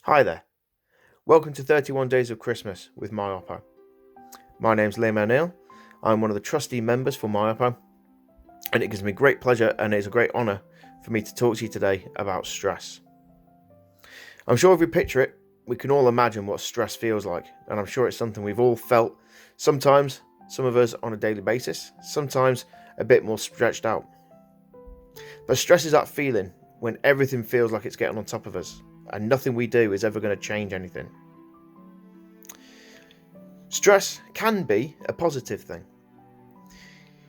Hi there. Welcome to 31 Days of Christmas with My Oppo. My name's Liam O'Neill. I'm one of the trustee members for My Oppo, and it gives me great pleasure and it's a great honour for me to talk to you today about stress. I'm sure if we picture it, we can all imagine what stress feels like, and I'm sure it's something we've all felt, sometimes, some of us on a daily basis, sometimes a bit more stretched out. But stress is that feeling when everything feels like it's getting on top of us, and nothing we do is ever going to change anything. Stress can be a positive thing.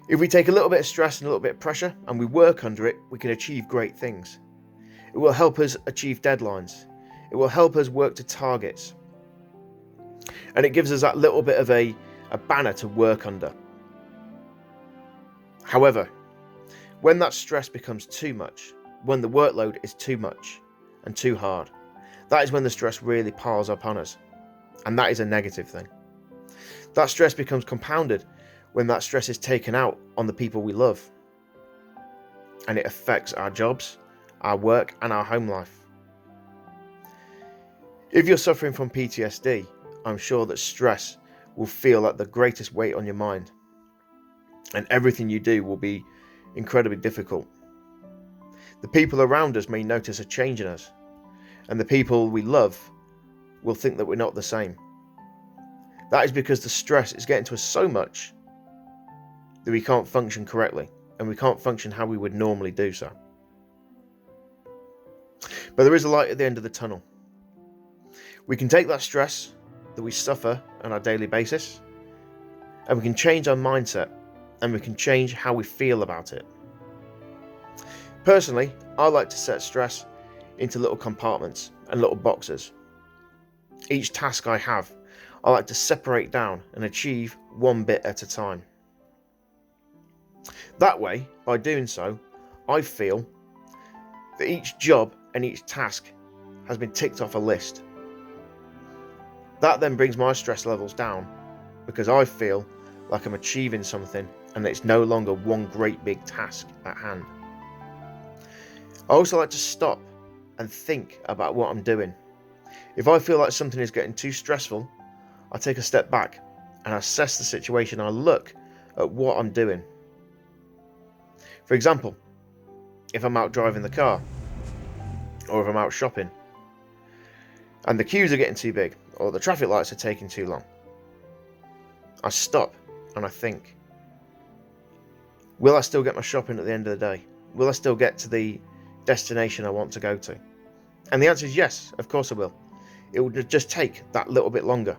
If we take a little bit of stress and a little bit of pressure and we work under it, we can achieve great things. It will help us achieve deadlines. It will help us work to targets. And it gives us that little bit of a banner to work under. However, when that stress becomes too much, when the workload is too much and too hard, that is when the stress really piles up on us. And that is a negative thing. That stress becomes compounded when that stress is taken out on the people we love. And it affects our jobs, our work, and our home life. If you're suffering from PTSD, I'm sure that stress will feel like the greatest weight on your mind. And everything you do will be incredibly difficult. The people around us may notice a change in us. And the people we love will think that we're not the same. That is because the stress is getting to us so much that we can't function correctly, and we can't function how we would normally do so. But there is a light at the end of the tunnel. We can take that stress that we suffer on our daily basis, and we can change our mindset, and we can change how we feel about it. Personally, I like to set stress into little compartments and little boxes. Each task I have, I like to separate down and achieve one bit at a time. That way, by doing so, I feel that each job and each task has been ticked off a list. That then brings my stress levels down because I feel like I'm achieving something and it's no longer one great big task at hand. I also like to stop and think about what I'm doing. If I feel like something is getting too stressful, I take a step back and assess the situation. I look at what I'm doing. For example, if I'm out driving the car, or if I'm out shopping, and the queues are getting too big, or the traffic lights are taking too long, I stop and I think, will I still get my shopping at the end of the day? Will I still get to the destination I want to go to? And the answer is yes, of course I will. It will just take that little bit longer.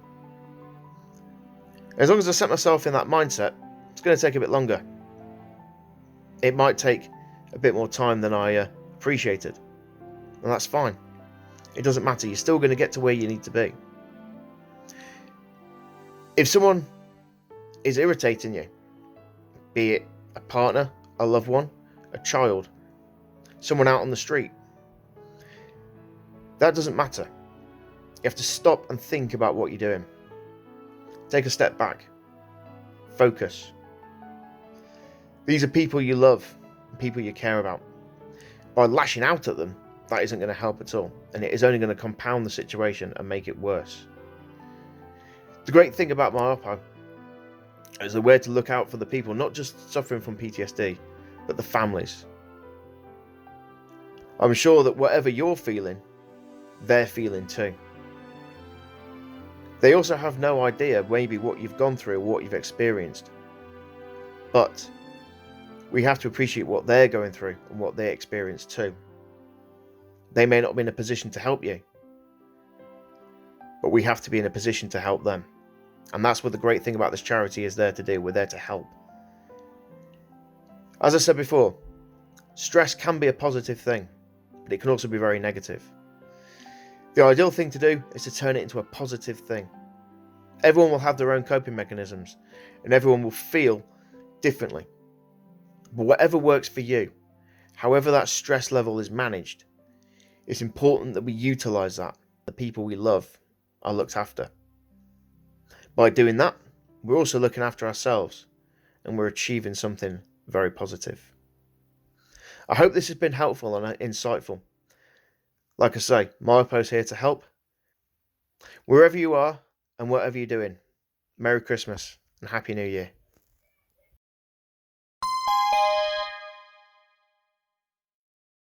As long as I set myself in that mindset, it's going to take a bit longer. It might take a bit more time than I appreciated, and that's fine. It doesn't matter. You're still going to get to where you need to be. If someone is irritating you, be it a partner, a loved one, a child, someone out on the street, that doesn't matter. You have to stop and think about what you're doing. Take a step back. Focus. These are people you love, people you care about. By lashing out at them, that isn't going to help at all, and it is only going to compound the situation and make it worse. The great thing about My Oppo is that we're to look out for the people not just suffering from PTSD, but the families. I'm sure that whatever you're feeling, they're feeling too. They also have no idea maybe what you've gone through or what you've experienced. But we have to appreciate what they're going through and what they experience too. They may not be in a position to help you, but we have to be in a position to help them. And that's what the great thing about this charity is there to do. We're there to help. As I said before, stress can be a positive thing, but it can also be very negative. The ideal thing to do is to turn it into a positive thing. Everyone will have their own coping mechanisms, and everyone will feel differently. But whatever works for you, however that stress level is managed, it's important that we utilise that. The people we love are looked after. By doing that, we're also looking after ourselves, and we're achieving something very positive. I hope this has been helpful and insightful. Like I say, My Oppo is here to help, Wherever you are and whatever you're doing, Merry Christmas and Happy New Year.